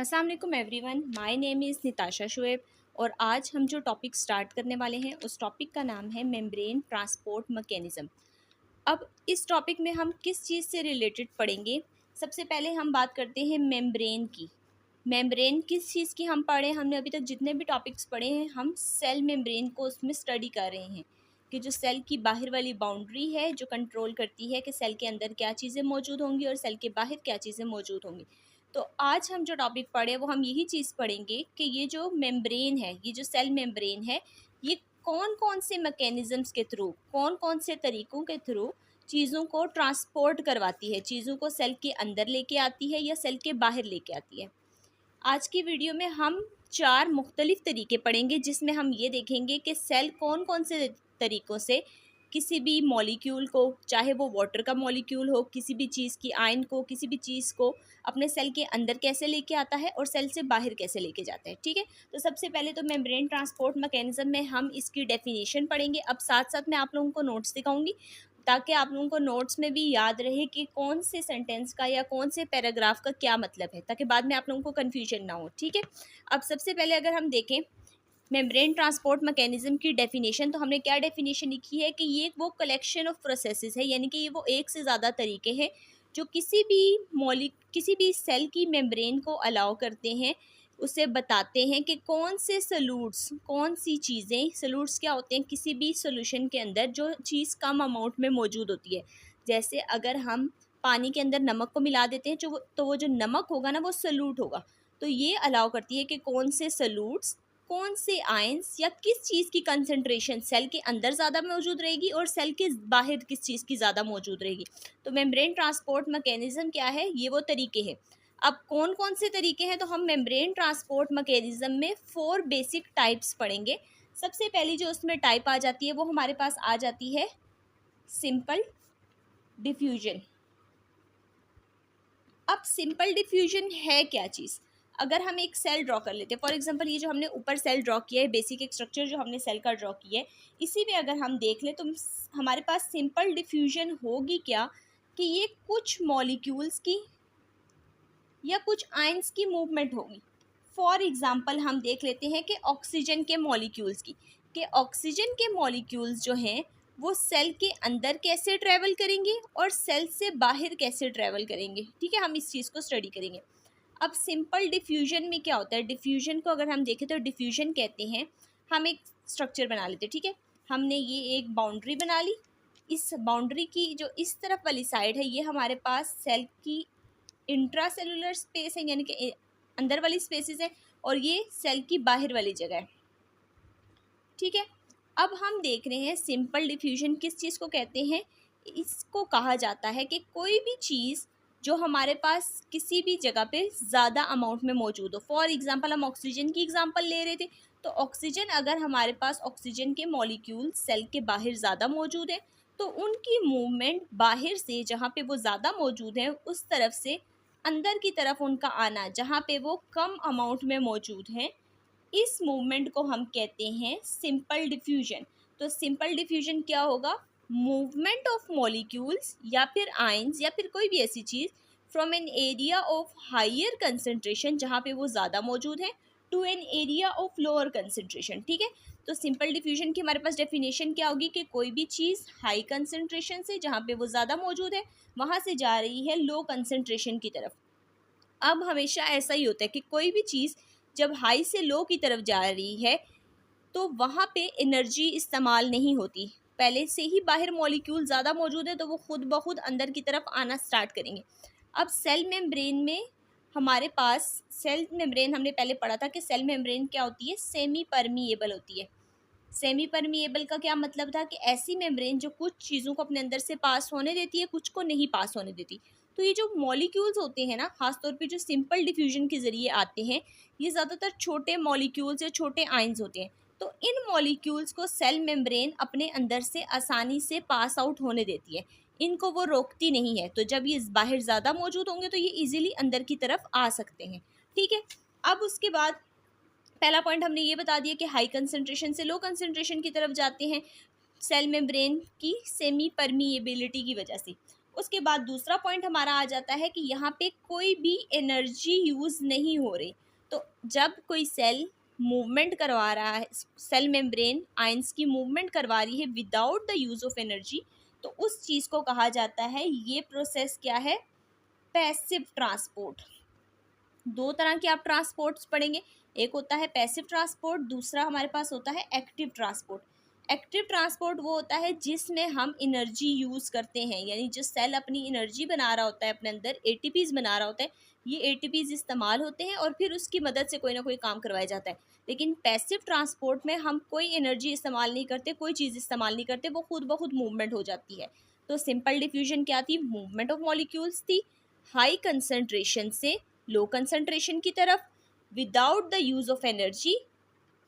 अस्सलाम वालेकुम everyone, my name is Nitasha Shoaib और आज हम जो टॉपिक स्टार्ट करने वाले हैं उस टॉपिक का नाम है मेम्ब्रेन ट्रांसपोर्ट मैकेनिज़्म। अब इस टॉपिक में हम किस चीज़ से रिलेटेड पढ़ेंगे? सबसे पहले हम बात करते हैं मेम्ब्रेन की। मेम्ब्रेन किस चीज़ की हम पढ़े? हमने अभी तक जितने भी टॉपिक्स पढ़े हैं हम सेल मेम्ब्रेन को उसमें स्टडी कर रहे हैं कि जो सेल की बाहर वाली बाउंड्री है जो कंट्रोल करती है कि सेल के अंदर क्या चीज़ें मौजूद होंगी और सेल के बाहर क्या चीज़ें मौजूद होंगी। तो आज हम जो टॉपिक पढ़े वो हम यही चीज़ पढ़ेंगे कि ये जो मेम्ब्रेन है, ये जो सेल मेम्ब्रेन है, ये कौन कौन से मैकेनिज़्म्स के थ्रू, कौन कौन से तरीक़ों के थ्रू चीज़ों को ट्रांसपोर्ट करवाती है, चीज़ों को सेल के अंदर लेके आती है या सेल के बाहर लेके आती है। आज की वीडियो में हम 4 मुख्तलिफ़ तरीके पढ़ेंगे जिसमें हम ये देखेंगे कि सेल कौन कौन से तरीक़ों से किसी भी मॉलिक्यूल को, चाहे वो वाटर का मॉलिक्यूल हो, किसी भी चीज़ की आयन को, किसी भी चीज़ को अपने सेल के अंदर कैसे लेके आता है और सेल से बाहर कैसे लेके जाता है। ठीक है, तो सबसे पहले तो मेम्ब्रेन ट्रांसपोर्ट मैकेनिज़्म में हम इसकी डेफिनेशन पढ़ेंगे। अब साथ साथ मैं आप लोगों को नोट्स दिखाऊंगी ताकि आप लोगों को नोट्स में भी याद रहे कि कौन से सेंटेंस का या कौन से पैराग्राफ का क्या मतलब है, ताकि बाद में आप लोगों को कन्फ्यूजन ना हो। ठीक है, अब सबसे पहले अगर हम देखें मेम्ब्रेन ट्रांसपोर्ट मैकेनिज़्म की डेफिनेशन, तो हमने क्या डेफिनेशन लिखी है कि ये वो कलेक्शन ऑफ प्रोसेसेस है, यानी कि ये वो एक से ज़्यादा तरीके हैं जो किसी भी सेल की मेम्ब्रेन को अलाउ करते हैं, उसे बताते हैं कि कौन से सॉल्यूट्स, कौन सी चीज़ें, सॉल्यूट्स क्या होते हैं किसी भी सॉल्यूशन के अंदर जो चीज़ कम अमाउंट में मौजूद होती है। जैसे अगर हम पानी के अंदर नमक को मिला देते हैं तो वो जो नमक होगा ना वो सॉल्यूट होगा। तो ये अलाउ करती है कि कौन से सॉल्यूट्स, कौन से आयंस या किस चीज़ की कंसंट्रेशन सेल के अंदर ज़्यादा मौजूद रहेगी और सेल के बाहर किस चीज़ की ज़्यादा मौजूद रहेगी। तो मेम्ब्रेन ट्रांसपोर्ट मैकेनिज़्म क्या है, ये वो तरीके हैं। अब कौन कौन से तरीके हैं, तो हम मेम्ब्रेन ट्रांसपोर्ट मैकेनिज़्म में 4 बेसिक टाइप्स पढ़ेंगे। सबसे पहली जो उसमें टाइप आ जाती है वो हमारे पास आ जाती है सिंपल डिफ्यूजन। अब सिंपल डिफ्यूजन है क्या चीज़? अगर हम एक सेल ड्रॉ कर लेते हैं, फॉर एग्जांपल ये जो हमने ऊपर सेल ड्रॉ किया है, बेसिक एक स्ट्रक्चर जो हमने सेल का ड्रॉ किया है, इसी में अगर हम देख लें तो हमारे पास सिंपल डिफ्यूजन होगी क्या कि ये कुछ मॉलिक्यूल्स की या कुछ आयंस की मूवमेंट होगी। फॉर एग्जांपल हम देख लेते हैं कि ऑक्सीजन के मॉलिक्यूल्स की, कि ऑक्सीजन के मॉलिक्यूल्स जो हैं वो सेल के अंदर कैसे ट्रैवल करेंगे और सेल से बाहर कैसे ट्रैवल करेंगे। ठीक है, हम इस चीज़ को स्टडी करेंगे। अब सिंपल डिफ्यूजन में क्या होता है, डिफ्यूजन को अगर हम देखें तो डिफ्यूजन कहते हैं, हम एक स्ट्रक्चर बना लेते हैं। ठीक है, हमने ये एक बाउंड्री बना ली, इस बाउंड्री की जो इस तरफ वाली साइड है ये हमारे पास सेल की इंट्रासेलुलर स्पेस है, यानी कि अंदर वाली स्पेसेस है, और ये सेल की बाहर वाली जगह है। ठीक है, अब हम देख रहे हैं सिंपल डिफ्यूजन किस चीज़ को कहते हैं। इसको कहा जाता है कि कोई भी चीज़ जो हमारे पास किसी भी जगह पे ज़्यादा अमाउंट में मौजूद हो। फॉर एग्जांपल हम ऑक्सीजन की एग्जांपल ले रहे थे, तो ऑक्सीजन, अगर हमारे पास ऑक्सीजन के मॉलिक्यूल सेल के बाहर ज़्यादा मौजूद है तो उनकी मूवमेंट बाहर से, जहाँ पे वो ज़्यादा मौजूद है उस तरफ से अंदर की तरफ उनका आना, जहाँ पे वो कम अमाउंट में मौजूद हैं, इस मूवमेंट को हम कहते हैं सिंपल डिफ्यूजन। तो सिंपल डिफ्यूजन क्या होगा, मूवमेंट ऑफ मॉलिक्यूल्स या फिर आयंस या फिर कोई भी ऐसी चीज़ from an area of higher concentration, जहाँ पे वो ज़्यादा मौजूद है, to an area of lower concentration. ठीक है, तो सिंपल डिफ्यूजन की हमारे पास डेफिनेशन क्या होगी कि कोई भी चीज़ हाई कंसंट्रेशन से, जहाँ पे वो ज़्यादा मौजूद है, वहाँ से जा रही है लो कंसंट्रेशन की तरफ। अब हमेशा ऐसा ही होता है कि कोई भी चीज़ जब हाई से लो की तरफ जा रही है तो वहाँ पे एनर्जी इस्तेमाल नहीं होती, पहले से ही बाहर मॉलिक्यूल ज़्यादा मौजूद है तो वो खुद ब खुद अंदर की तरफ आना स्टार्ट करेंगे। अब सेल मेम्ब्रेन में हमारे पास, सेल मेम्ब्रेन हमने पहले पढ़ा था कि सेल मेम्ब्रेन क्या होती है, सेमी परमिएबल होती है। सेमी परमिएबल का क्या मतलब था कि ऐसी मेम्ब्रेन जो कुछ चीज़ों को अपने अंदर से पास होने देती है, कुछ को नहीं पास होने देती। तो ये जो मॉलिक्यूल्स होते हैं ना, खासतौर पे जो सिंपल डिफ्यूजन के ज़रिए आते हैं, ये ज़्यादातर छोटे मॉलिक्यूल्स या छोटे आयंस होते हैं। तो इन मॉलिक्यूल्स को सेल मेम्ब्रेन अपने अंदर से आसानी से पास आउट होने देती है, इनको वो रोकती नहीं है। तो जब ये बाहर ज़्यादा मौजूद होंगे तो ये ईजिली अंदर की तरफ आ सकते हैं। ठीक है, अब उसके बाद पहला पॉइंट हमने ये बता दिया कि हाई कंसंट्रेशन से लो कंसंट्रेशन की तरफ जाते हैं सेल मेम्ब्रेन की सेमी परमिएबिलिटी की वजह से। उसके बाद दूसरा पॉइंट हमारा आ जाता है कि यहाँ पे कोई भी एनर्जी यूज़ नहीं हो रही। तो जब कोई सेल मूवमेंट करवा रहा है, सेल मेम्ब्रेन आयंस की मूवमेंट करवा रही है without the use of energy, तो उस चीज़ को कहा जाता है, ये प्रोसेस क्या है, पैसिव ट्रांसपोर्ट। दो तरह के आप ट्रांसपोर्ट्स पढ़ेंगे, एक होता है पैसिव ट्रांसपोर्ट, दूसरा हमारे पास होता है एक्टिव ट्रांसपोर्ट। एक्टिव ट्रांसपोर्ट वो होता है जिसमें हम एनर्जी यूज़ करते हैं, यानी जो सेल अपनी एनर्जी बना रहा होता है, अपने अंदर एटीपीज बना रहा होता है, ये एटीपीज इस्तेमाल होते हैं और फिर उसकी मदद से कोई ना कोई काम करवाया जाता है। लेकिन पैसिव ट्रांसपोर्ट में हम कोई एनर्जी इस्तेमाल नहीं करते, कोई चीज़ इस्तेमाल नहीं करते, वो खुद ब खुद मूवमेंट हो जाती है। तो सिंपल डिफ्यूजन क्या थी, मूवमेंट ऑफ मॉलिक्यूल्स थी, हाई कंसंट्रेशन से लो कंसंट्रेशन की तरफ without the use of energy.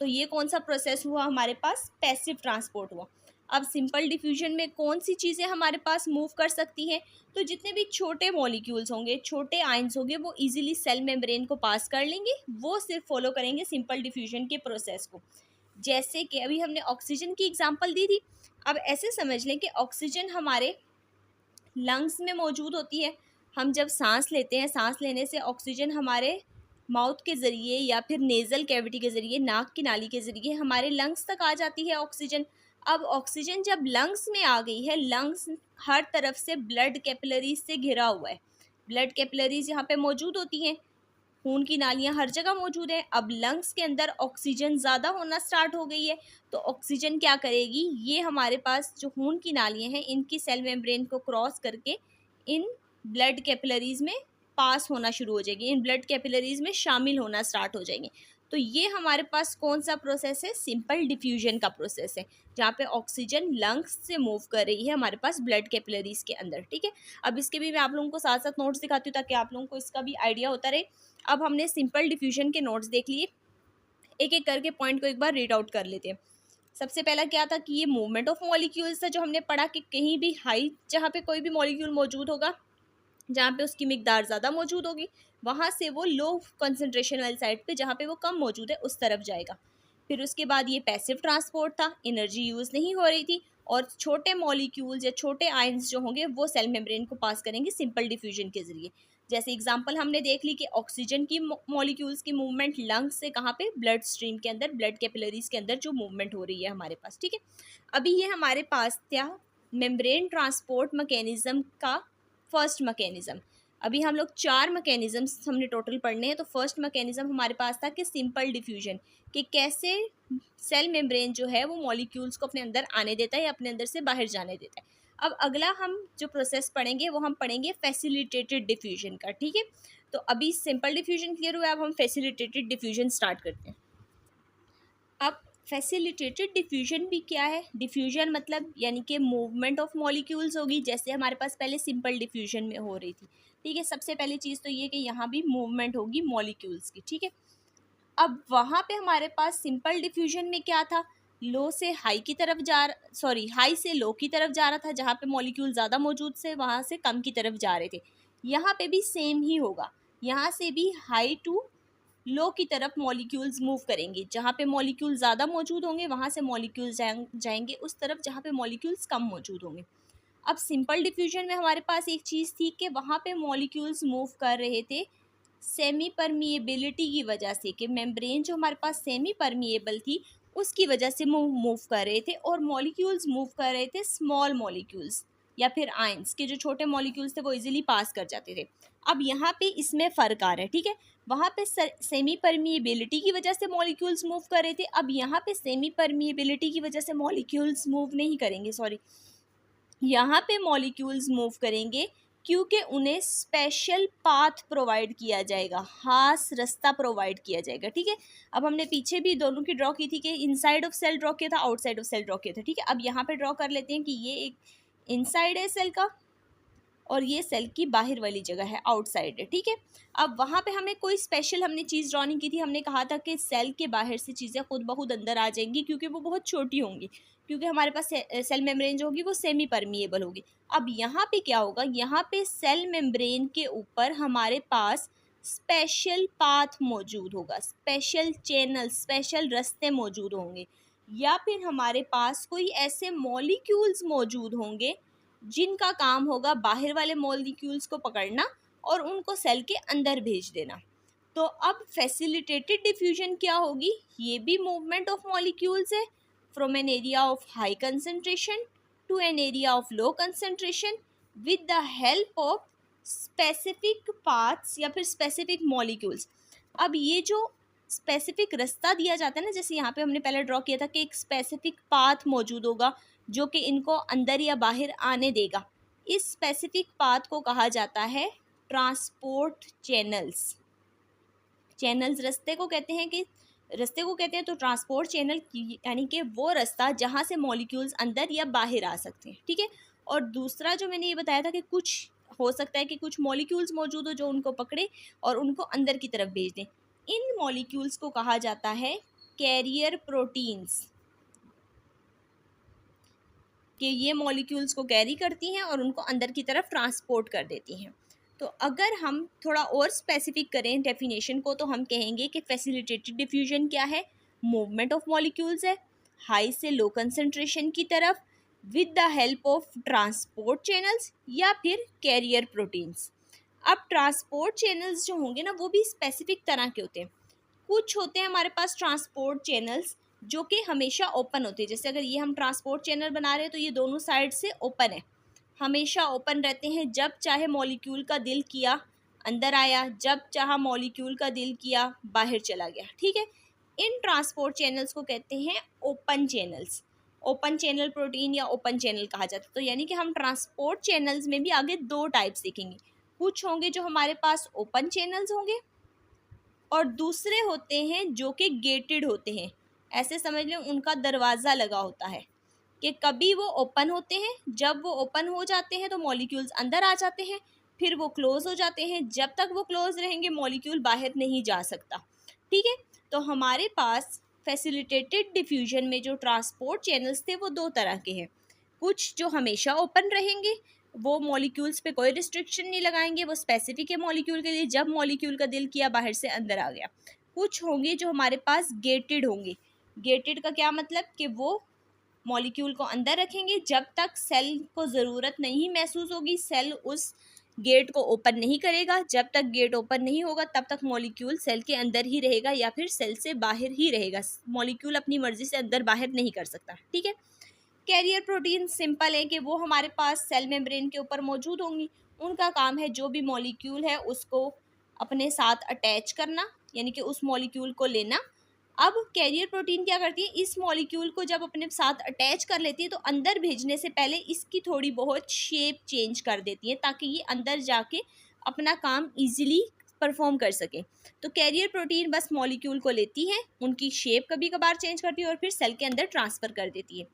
तो ये कौन सा प्रोसेस हुआ हमारे पास, पैसिव ट्रांसपोर्ट हुआ। अब सिंपल डिफ्यूजन में कौन सी चीज़ें हमारे पास मूव कर सकती हैं, तो जितने भी छोटे मॉलिक्यूल्स होंगे, छोटे आयंस होंगे, वो इजीली सेल मेम्ब्रेन को पास कर लेंगे, वो सिर्फ फॉलो करेंगे सिंपल डिफ्यूजन के प्रोसेस को। जैसे कि अभी हमने ऑक्सीजन की एग्जांपल दी थी, अब ऐसे समझ लें कि ऑक्सीजन हमारे लंग्स में मौजूद होती है। हम जब सांस लेते हैं, सांस लेने से ऑक्सीजन हमारे माउथ के ज़रिए या फिर नेज़ल कैविटी के ज़रिए, नाक की नाली के ज़रिए हमारे लंग्स तक आ जाती है ऑक्सीजन। अब ऑक्सीजन जब लंग्स में आ गई है, लंग्स हर तरफ से ब्लड कैपिलरीज से घिरा हुआ है, ब्लड कैपिलरीज यहाँ पे मौजूद होती हैं, खून की नालियाँ हर जगह मौजूद हैं। अब लंग्स के अंदर ऑक्सीजन ज़्यादा होना स्टार्ट हो गई है, तो ऑक्सीजन क्या करेगी, ये हमारे पास जो खून की नालियाँ हैं, इनकी सेल मेम्ब्रेन को क्रॉस करके इन ब्लड कैपिलरीज में पास होना शुरू हो जाएगी, इन ब्लड कैपिलरीज में शामिल होना स्टार्ट हो जाएंगे। तो ये हमारे पास कौन सा प्रोसेस है, सिंपल डिफ्यूजन का प्रोसेस है, जहाँ पे ऑक्सीजन लंग्स से मूव कर रही है हमारे पास ब्लड कैपिलरीज के अंदर। ठीक है, अब इसके भी मैं आप लोगों को साथ साथ नोट्स दिखाती हूँ ताकि आप लोगों को इसका भी आइडिया होता रहे। अब हमने सिंपल डिफ्यूजन के नोट्स देख लिए, एक एक करके पॉइंट को एक बार रीड आउट कर लेते हैं। सबसे पहला क्या था कि ये मूवमेंट ऑफ मॉलिक्यूल्स था, जो हमने पढ़ा कि कहीं भी हाई, जहाँ पे कोई भी मॉलिक्यूल मौजूद होगा, जहाँ पे उसकी मिकदार ज़्यादा मौजूद होगी, वहाँ से वो लो कंसंट्रेशन वाली साइड पे, जहाँ पे वो कम मौजूद है, उस तरफ जाएगा। फिर उसके बाद ये पैसिव ट्रांसपोर्ट था, एनर्जी यूज़ नहीं हो रही थी, और छोटे मॉलिक्यूल्स या छोटे आयंस जो होंगे वो सेल मेम्ब्रेन को पास करेंगे सिंपल डिफ्यूजन के ज़रिए। जैसे एग्जांपल हमने देख ली कि ऑक्सीजन की मॉलिक्यूल्स की मूवमेंट लंग्स से कहाँ पे, ब्लड स्ट्रीम के अंदर, ब्लड कैपिलरीज के अंदर जो मूवमेंट हो रही है हमारे पास। ठीक है, अभी ये हमारे पास क्या, मेम्ब्रेन ट्रांसपोर्ट मैकेनिज्म का फर्स्ट मैकेनिज्म। अभी हम लोग 4 मैकेनिज्म्स हमने टोटल पढ़ने हैं। तो फर्स्ट मैकेनिज्म हमारे पास था कि सिंपल डिफ्यूजन, कि कैसे सेल मेम्ब्रेन जो है वो मॉलिक्यूल्स को अपने अंदर आने देता है या अपने अंदर से बाहर जाने देता है। अब अगला हम जो प्रोसेस पढ़ेंगे वो हम पढ़ेंगे फैसिलिटेटेड डिफ्यूजन का। ठीक है, तो अभी सिंपल डिफ्यूजन क्लियर हुआ, अब हम फैसिलिटेटेड डिफ्यूजन स्टार्ट करते हैं। अब फैसिलिटेटेड डिफ्यूजन भी क्या है, डिफ्यूजन मतलब यानी कि मूवमेंट ऑफ मॉलिक्यूल्स होगी, जैसे हमारे पास पहले सिंपल डिफ्यूजन में हो रही थी। ठीक है, सबसे पहली चीज़ तो ये कि यहाँ भी मूवमेंट होगी मॉलिक्यूल्स की। ठीक है, अब वहाँ पे हमारे पास सिंपल डिफ्यूजन में क्या था, लो से हाई की तरफ हाई से लो की तरफ जा रहा था, जहाँ पे मॉलिक्यूल ज़्यादा मौजूद से वहाँ से कम की तरफ जा रहे थे। यहाँ पे भी सेम ही होगा, यहाँ से भी हाई टू लो की तरफ मॉलिक्यूल्स मूव करेंगे, जहाँ पे मॉलिक्यूल ज़्यादा मौजूद होंगे वहाँ से मॉलिक्यूल्स जाएंगे उस तरफ जहाँ पे मॉलिक्यूल्स कम मौजूद होंगे। अब सिंपल डिफ्यूजन में हमारे पास एक चीज़ थी कि वहाँ पे मॉलिक्यूल्स मूव कर रहे थे सेमी परमिएबिलिटी की वजह से, कि मेम्ब्रेन जो हमारे पास सेमी परमिएबल थी उसकी वजह से मूव कर रहे थे, और मॉलिक्यूल्स मूव कर रहे थे स्मॉल मॉलिक्यूल्स या फिर आयंस के, जो छोटे मॉलिक्यूल्स थे वो इजीली पास कर जाते थे। अब यहाँ पे इसमें फ़र्क आ रहा है। ठीक है, वहाँ पे सेमी परमिएबिलिटी की वजह से मॉलिक्यूल्स मूव कर रहे थे, अब यहाँ पे सेमी परमिएबिलिटी की वजह से मॉलिक्यूल्स मूव नहीं करेंगे, यहाँ पे मॉलिक्यूल्स मूव करेंगे क्योंकि उन्हें स्पेशल पाथ प्रोवाइड किया जाएगा, खास रास्ता प्रोवाइड किया जाएगा। ठीक है, अब हमने पीछे भी दोनों की ड्रॉ की थी कि इनसाइड ऑफ सेल ड्रॉ किया था, आउटसाइड ऑफ सेल ड्रॉ किया था। ठीक है, अब यहाँ पे ड्रॉ कर लेते हैं कि ये एक इनसाइड है सेल का, और ये सेल की बाहर वाली जगह है, आउटसाइड है। ठीक है, अब वहाँ पे हमें कोई स्पेशल हमने चीज़ ड्रॉ नहीं की थी, हमने कहा था कि सेल के बाहर से चीज़ें खुद ब खुद अंदर आ जाएंगी क्योंकि वो बहुत छोटी होंगी, क्योंकि हमारे पास सेल मेम्ब्रेन जो होगी वो सेमी परमिएबल होगी। अब यहाँ पे क्या होगा, यहाँ पे सेल मेम्ब्रेन के ऊपर हमारे पास स्पेशल पाथ मौजूद होगा, स्पेशल चैनल, स्पेशल रास्ते मौजूद होंगे, या फिर हमारे पास कोई ऐसे मॉलिक्यूल्स मौजूद होंगे जिनका काम होगा बाहर वाले मॉलिक्यूल्स को पकड़ना और उनको सेल के अंदर भेज देना। तो अब फैसिलिटेटेड डिफ्यूजन क्या होगी, ये भी मूवमेंट ऑफ मॉलिक्यूल्स है from an area of high concentration to an area of low concentration with the help of specific paths या फिर स्पेसिफिक मॉलिक्यूल्स। अब ये जो स्पेसिफिक रास्ता दिया जाता है ना, जैसे यहाँ पे हमने पहले ड्रॉ किया था कि एक स्पेसिफिक पाथ मौजूद होगा जो कि इनको अंदर या बाहर आने देगा, इस स्पेसिफिक पाथ को कहा जाता है ट्रांसपोर्ट चैनल्स। चैनल्स रास्ते को कहते हैं तो ट्रांसपोर्ट चैनल यानी कि वो रास्ता जहाँ से मॉलिक्यूल्स अंदर या बाहर आ सकते हैं, ठीक है। और दूसरा जो मैंने ये बताया था कि कुछ हो सकता है कि कुछ मॉलिक्यूल्स मौजूद हो जो उनको पकड़े और उनको अंदर की तरफ भेज दें, इन मॉलिक्यूल्स को कहा जाता है कैरियर प्रोटीन्स, कि ये मॉलिक्यूल्स को कैरी करती हैं और उनको अंदर की तरफ ट्रांसपोर्ट कर देती हैं। तो अगर हम थोड़ा और स्पेसिफिक करें डेफिनेशन को तो हम कहेंगे कि फैसिलिटेटेड डिफ्यूजन क्या है, मूवमेंट ऑफ मॉलिक्यूल्स है हाई से लो कंसंट्रेशन की तरफ with the help of transport channels या फिर कैरियर प्रोटीन्स। अब ट्रांसपोर्ट चैनल्स जो होंगे ना वो भी स्पेसिफिक तरह के होते हैं। कुछ होते हैं हमारे पास ट्रांसपोर्ट चैनल्स जो कि हमेशा ओपन होते हैं, जैसे अगर ये हम ट्रांसपोर्ट चैनल बना रहे हैं तो ये दोनों साइड से ओपन है, हमेशा ओपन रहते हैं, जब चाहे मॉलिक्यूल का दिल किया अंदर आया, जब चाहा मॉलिक्यूल का दिल किया बाहर चला गया, ठीक है। इन ट्रांसपोर्ट चैनल्स को कहते हैं open channels, open channel protein या ओपन चैनल कहा जाता है। तो यानी कि हम ट्रांसपोर्ट चैनल्स में भी आगे दो टाइप्स देखेंगे, कुछ होंगे जो हमारे पास ओपन चैनल्स होंगे और दूसरे होते हैं जो कि गेटेड होते हैं, ऐसे समझ लें उनका दरवाज़ा लगा होता है कि कभी वो ओपन होते हैं, जब वो ओपन हो जाते हैं तो मॉलिक्यूल्स अंदर आ जाते हैं, फिर वो क्लोज हो जाते हैं, जब तक वो क्लोज रहेंगे मॉलिक्यूल बाहर नहीं जा सकता, ठीक है। तो हमारे पास फैसिलिटेटेड डिफ्यूजन में जो ट्रांसपोर्ट चैनल्स थे वो दो तरह के हैं, कुछ जो हमेशा ओपन रहेंगे, वो मॉलिक्यूल्स पे कोई रिस्ट्रिक्शन नहीं लगाएंगे, वो स्पेसिफिक है मॉलिक्यूल के लिए, जब मॉलिक्यूल का दिल किया बाहर से अंदर आ गया। कुछ होंगे जो हमारे पास गेटेड होंगे, गेटेड का क्या मतलब कि वो मॉलिक्यूल को अंदर रखेंगे, जब तक सेल को ज़रूरत नहीं महसूस होगी सेल उस गेट को ओपन नहीं करेगा, जब तक गेट ओपन नहीं होगा तब तक मॉलिक्यूल सेल के अंदर ही रहेगा या फिर सेल से बाहर ही रहेगा, मॉलिक्यूल अपनी मर्जी से अंदर बाहर नहीं कर सकता, ठीक है। कैरियर प्रोटीन सिंपल है कि वो हमारे पास सेल मेम्ब्रेन के ऊपर मौजूद होंगी, उनका काम है जो भी मॉलिक्यूल है उसको अपने साथ अटैच करना, यानी कि उस मॉलिक्यूल को लेना। अब कैरियर प्रोटीन क्या करती है, इस मॉलिक्यूल को जब अपने साथ अटैच कर लेती है तो अंदर भेजने से पहले इसकी थोड़ी बहुत शेप चेंज कर देती है ताकि ये अंदर जाके अपना काम इजीली परफॉर्म कर सके। तो कैरियर प्रोटीन बस मॉलिक्यूल को लेती है, उनकी शेप कभी कभार चेंज करती है और फिर सेल के अंदर ट्रांसफ़र कर देती है।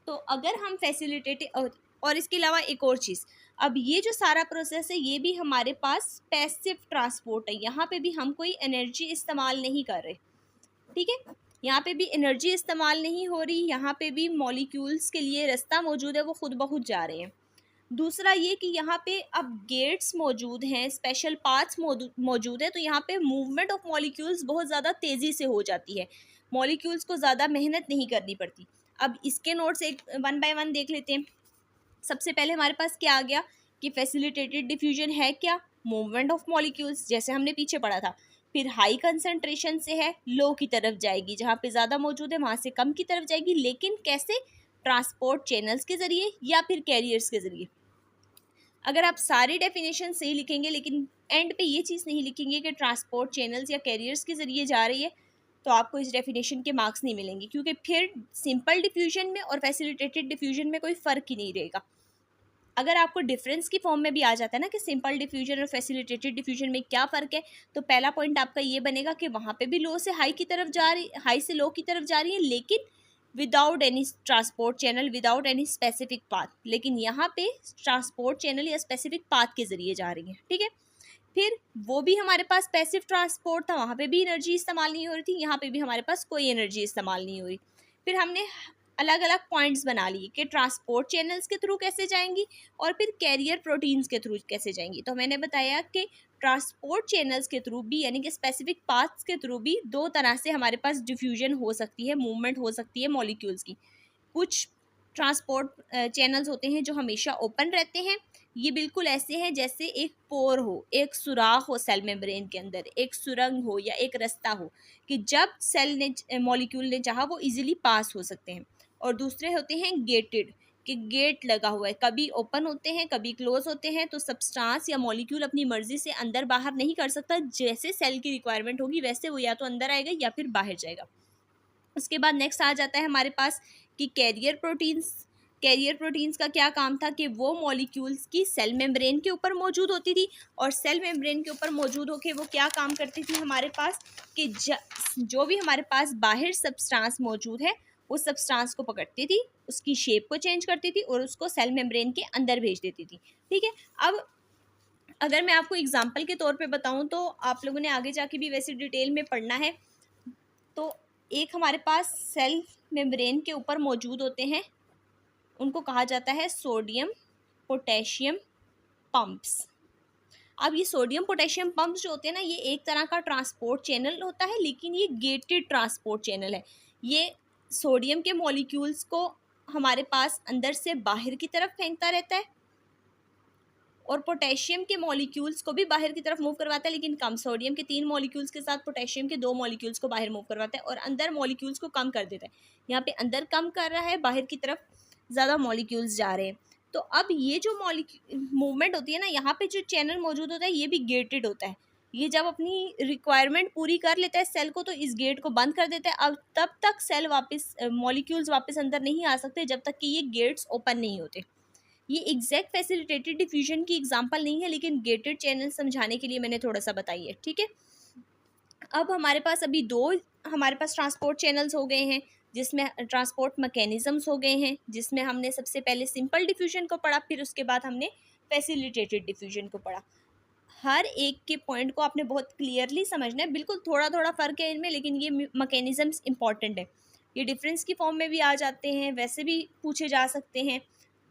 तो अगर हम फैसिलिटेटेड और इसके अलावा एक और चीज़, अब ये जो सारा प्रोसेस है ये भी हमारे पास पैसिव ट्रांसपोर्ट है, यहाँ पे भी हम कोई एनर्जी इस्तेमाल नहीं कर रहे, ठीक है। यहाँ पे भी एनर्जी इस्तेमाल नहीं हो रही, यहाँ पे भी मॉलिक्यूल्स के लिए रास्ता मौजूद है, वो खुद ब खुद जा रहे हैं। दूसरा ये कि यहाँ पे अब गेट्स मौजूद हैं, स्पेशल पाथ्स मौजूद है, तो यहाँ पे मूवमेंट ऑफ मॉलिक्यूल्स बहुत ज़्यादा तेज़ी से हो जाती है, मॉलिक्यूल्स को ज़्यादा मेहनत नहीं करनी पड़ती। अब इसके नोट्स एक वन बाय वन देख लेते हैं। सबसे पहले हमारे पास क्या आ गया कि फैसिलिटेटेड डिफ्यूजन है क्या, मूवमेंट ऑफ मॉलिक्यूल्स, जैसे हमने पीछे पढ़ा था। फिर हाई कंसंट्रेशन से है लो की तरफ जाएगी, जहाँ पे ज़्यादा मौजूद है वहाँ से कम की तरफ जाएगी, लेकिन कैसे, ट्रांसपोर्ट चैनल्स के ज़रिए या फिर कैरियर्स के ज़रिए। अगर आप सारी डेफिनेशन सही लिखेंगे लेकिन एंड पे ये चीज़ नहीं लिखेंगे कि ट्रांसपोर्ट चैनल्स या कैरियर्स के ज़रिए जा रही है, तो आपको इस डेफिनेशन के मार्क्स नहीं मिलेंगे, क्योंकि फिर सिंपल डिफ्यूजन में और फैसिलिटेटेड डिफ्यूजन में कोई फ़र्क ही नहीं रहेगा। अगर आपको डिफरेंस की फॉर्म में भी आ जाता है ना कि सिंपल डिफ्यूजन और फैसिलिटेटेड डिफ्यूजन में क्या फ़र्क है, तो पहला पॉइंट आपका ये बनेगा कि वहाँ पे भी लो से हाई की तरफ जा रही, हाई से लो की तरफ जा रही है, लेकिन without any transport channel, without any specific path, लेकिन यहाँ पे ट्रांसपोर्ट चैनल या स्पेसिफिक पाथ के ज़रिए जा रही है, ठीक है। फिर वो भी हमारे पास पैसिव ट्रांसपोर्ट था, वहाँ पे भी एनर्जी इस्तेमाल नहीं हो रही थी, यहाँ पे भी हमारे पास कोई एनर्जी इस्तेमाल नहीं हो रही। फिर हमने अलग अलग पॉइंट्स बना लिए कि ट्रांसपोर्ट चैनल्स के थ्रू कैसे जाएंगी और फिर कैरियर प्रोटीन्स के थ्रू कैसे जाएंगी। तो मैंने बताया कि ट्रांसपोर्ट चैनल्स के थ्रू भी, यानी कि स्पेसिफिक पाथ्स के थ्रू भी दो तरह से हमारे पास डिफ्यूजन हो सकती है, मूवमेंट हो सकती है मॉलिक्यूल्स की। कुछ ट्रांसपोर्ट चैनल्स होते हैं जो हमेशा ओपन रहते हैं। ये बिल्कुल ऐसे हैं जैसे एक पोर हो, एक सुराख हो सेल मेम्ब्रेन के अंदर, एक सुरंग हो या एक रास्ता हो कि जब सेल ने मॉलिक्यूल ने चाहा वो इजीली पास हो सकते हैं। और दूसरे होते हैं गेटेड, कि गेट लगा हुआ है, कभी ओपन होते हैं कभी क्लोज होते हैं, तो सब्सटेंस या मॉलिक्यूल अपनी मर्जी से अंदर बाहर नहीं कर सकता, जैसे सेल की रिक्वायरमेंट होगी वैसे वो या तो अंदर आएगा या फिर बाहर जाएगा। उसके बाद नेक्स्ट आ जाता है हमारे पास कि कैरियर प्रोटीन्स। कैरियर प्रोटीन्स का क्या काम था कि वो मॉलिक्यूल्स की सेल मेम्ब्रेन के ऊपर मौजूद होती थी, और सेल मेम्ब्रेन के ऊपर मौजूद होकर वो क्या काम करती थी हमारे पास कि जो भी हमारे पास बाहर सब्सटेंस मौजूद है उस सब्सटेंस को पकड़ती थी, उसकी शेप को चेंज करती थी और उसको सेल मेम्ब्रेन के अंदर भेज देती थी। ठीक है, अब अगर मैं आपको एग्जांपल के तौर पे बताऊं तो आप लोगों ने आगे जाके भी वैसे डिटेल में पढ़ना है। तो एक हमारे पास सेल मेम्ब्रेन के ऊपर मौजूद होते हैं, उनको कहा जाता है सोडियम पोटेशियम पंप्स। अब ये सोडियम पोटेशियम पंप्स जो होते हैं ना, ये एक तरह का ट्रांसपोर्ट चैनल होता है, लेकिन ये गेटेड ट्रांसपोर्ट चैनल है। ये सोडियम के मॉलिक्यूल्स को हमारे पास अंदर से बाहर की तरफ फेंकता रहता है, और पोटेशियम के मॉलिक्यूल्स को भी बाहर की तरफ मूव करवाता है, लेकिन कम। सोडियम के 3 मॉलिक्यूल्स के साथ पोटेशियम के 2 मॉलिक्यूल्स को बाहर मूव करवाता है और अंदर मॉलिक्यूल्स को कम कर देता है। यहाँ पे अंदर कम कर रहा है, बाहर की तरफ ज़्यादा मॉलिक्यूल्स जा रहे हैं। तो अब ये जो मूवमेंट होती है ना, यहाँ पे जो चैनल मौजूद होता है ये भी गेटेड होता है। ये जब अपनी रिक्वायरमेंट पूरी कर लेता है सेल को, तो इस गेट को बंद कर देता है। अब तब तक सेल वापस मॉलिक्यूल्स वापस अंदर नहीं आ सकते जब तक कि ये गेट्स ओपन नहीं होते। ये एग्जैक्ट फैसिलिटेटेड डिफ्यूजन की एग्जांपल नहीं है, लेकिन गेटेड चैनल समझाने के लिए मैंने थोड़ा सा बताई है। ठीक है, अब हमारे पास अभी हमारे पास ट्रांसपोर्ट चैनल्स हो गए हैं, जिसमें ट्रांसपोर्ट मैकेनिज्म्स हो गए हैं, जिसमें हमने सबसे पहले सिंपल डिफ्यूजन को पढ़ा, फिर उसके बाद हमने फैसिलिटेटेड डिफ्यूजन को पढ़ा। हर एक के पॉइंट को आपने बहुत क्लियरली समझना है, बिल्कुल थोड़ा थोड़ा फ़र्क है इनमें, लेकिन ये मैकेनिज्म्स इंपॉर्टेंट है। ये डिफरेंस की फॉर्म में भी आ जाते हैं, वैसे भी पूछे जा सकते हैं,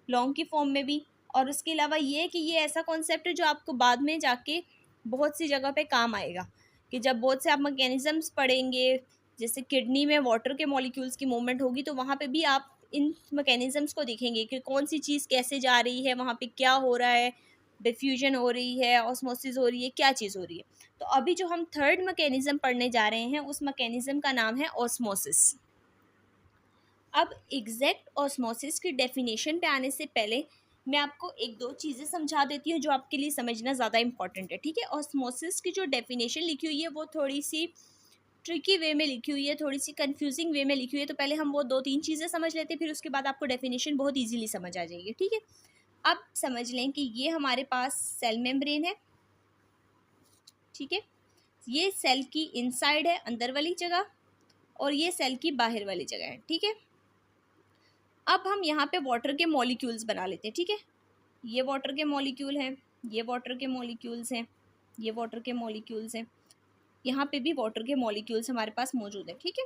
लॉन्ग की फॉर्म में भी। और उसके अलावा ये कि ये ऐसा कॉन्सेप्ट है जो आपको बाद में जाके बहुत सी जगह पे काम आएगा, कि जब बहुत से आप मैकेनिज़म्स पढ़ेंगे, जैसे किडनी में वाटर के मॉलिक्यूल्स की मूवमेंट होगी, तो वहाँ पे भी आप इन मैकेनिज़म्स को देखेंगे कि कौन सी चीज़ कैसे जा रही है, वहाँ पे क्या हो रहा है, डिफ्यूजन हो रही है, ऑस्मोसिस हो रही है, क्या चीज़ हो रही है। तो अभी जो हम थर्ड मैकेनिज़्म पढ़ने जा रहे हैं, उस मैकेनिज़्म का नाम है ऑस्मोसिस। अब एग्जैक्ट ऑस्मोसिस की डेफिनेशन पे आने से पहले मैं आपको एक दो चीज़ें समझा देती हूँ जो आपके लिए समझना ज़्यादा इंपॉर्टेंट है। ठीक है, ऑस्मोसिस की जो डेफिनेशन लिखी हुई है वो थोड़ी सी ट्रिकी वे में लिखी हुई है, थोड़ी सी कंफ्यूजिंग वे में लिखी हुई है। तो पहले हम वो 2-3 चीज़ें समझ लेते हैं, फिर उसके बाद आपको डेफिनेशन बहुत ईजीली समझ आ जाएगी। ठीक है, अब समझ लें कि ये हमारे पास सेल मेम्ब्रेन है। ठीक है, ये सेल की इनसाइड है, अंदर वाली जगह, और ये सेल की बाहर वाली जगह है। ठीक है, अब हम यहाँ पे वाटर के मॉलिक्यूल्स बना लेते हैं। ठीक है, ये वाटर के मॉलिक्यूल हैं, ये वाटर के मॉलिक्यूल्स हैं, ये वाटर के मॉलिक्यूल्स हैं, यहाँ पे भी वाटर के मॉलिक्यूल्स हमारे पास मौजूद है। ठीक है,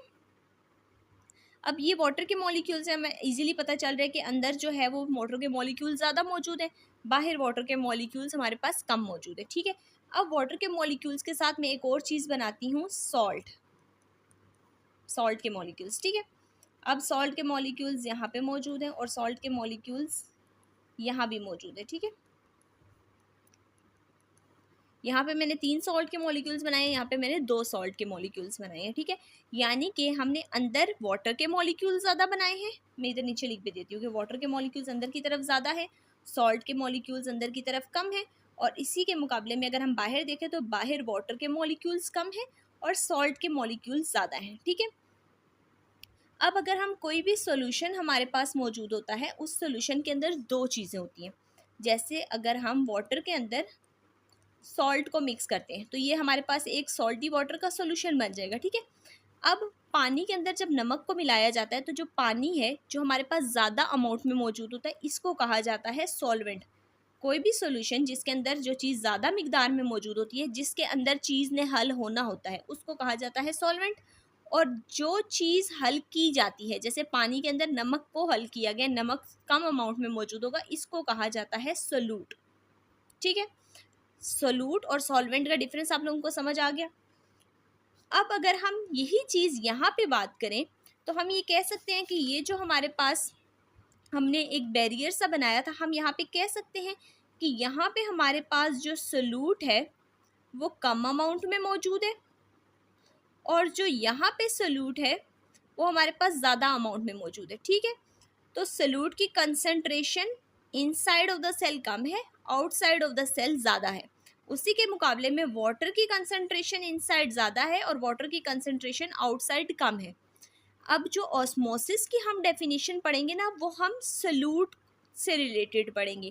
अब ये वाटर के मॉलिक्यूल्स हैं, हमें इजीली पता चल रहा है कि अंदर जो है वो वाटर के मॉलिक्यूल ज़्यादा मौजूद है, बाहर वाटर के मॉलिक्यूल्स हमारे पास कम मौजूद है। ठीक है, अब वाटर के मॉलिक्यूल्स के साथ मैं एक और चीज़ बनाती हूँ, सॉल्ट के मॉलिक्यूल्स। ठीक है, अब सॉल्ट के मॉलिक्यूल्स यहाँ पे मौजूद हैं और सॉल्ट के मॉलिक्यूल्स यहाँ भी मौजूद है। ठीक है, यहाँ पे मैंने 3 सॉल्ट के मॉलिक्यूल्स बनाए हैं, यहाँ पे मैंने 2 सॉल्ट के मॉलिक्यूल्स बनाए हैं। ठीक है, यानी कि हमने अंदर वाटर के मॉलिक्यूल्स ज़्यादा बनाए हैं। मैं इधर नीचे लिख भी देती हूँ कि वाटर के मॉलिक्यूल्स अंदर की तरफ ज़्यादा है, सॉल्ट के मॉलिक्यूल्स अंदर की तरफ कम है। और इसी के मुकाबले में अगर हम बाहर देखें तो बाहर वाटर के मॉलिक्यूल्स कम है और सॉल्ट के मॉलिक्यूल्स ज़्यादा हैं। ठीक है, अब अगर हम कोई भी सोल्यूशन हमारे पास मौजूद होता है, उस सोल्यूशन के अंदर 2 चीज़ें होती हैं। जैसे अगर हम वाटर के अंदर सॉल्ट को मिक्स करते हैं तो ये हमारे पास एक सॉल्टी वाटर का सोल्यूशन बन जाएगा। ठीक है, अब पानी के अंदर जब नमक को मिलाया जाता है तो जो पानी है जो हमारे पास ज़्यादा अमाउंट में मौजूद होता है, इसको कहा जाता है सॉल्वेंट। कोई भी सॉल्यूशन जिसके अंदर जो चीज़ ज़्यादा मिकदार में मौजूद होती है, जिसके अंदर चीज़ ने हल होना होता है, उसको कहा जाता है सॉल्वेंट। और जो चीज़ हल की जाती है, जैसे पानी के अंदर नमक को हल किया गया, नमक कम अमाउंट में मौजूद होगा, इसको कहा जाता है सोल्यूट। ठीक है, सोल्यूट और सॉल्वेंट का डिफरेंस आप लोगों को समझ आ गया। अब अगर हम यही चीज़ यहाँ पे बात करें तो हम ये कह सकते हैं कि ये जो हमारे पास हमने एक बैरियर सा बनाया था, हम यहाँ पे कह सकते हैं कि यहाँ पे हमारे पास जो सोल्यूट है वो कम अमाउंट में मौजूद है, और जो यहाँ पे सोल्यूट है वो हमारे पास ज़्यादा अमाउंट में मौजूद है। ठीक है, तो सोल्यूट की concentration inside of the cell कम है, आउटसाइड ऑफ द सेल ज़्यादा है। उसी के मुकाबले में वाटर की कंसंट्रेशन इनसाइड ज़्यादा है और वाटर की कंसंट्रेशन आउटसाइड कम है। अब जो ऑस्मोसिस की हम डेफिनेशन पढ़ेंगे ना, वो हम सोल्यूट से रिलेटेड पढ़ेंगे।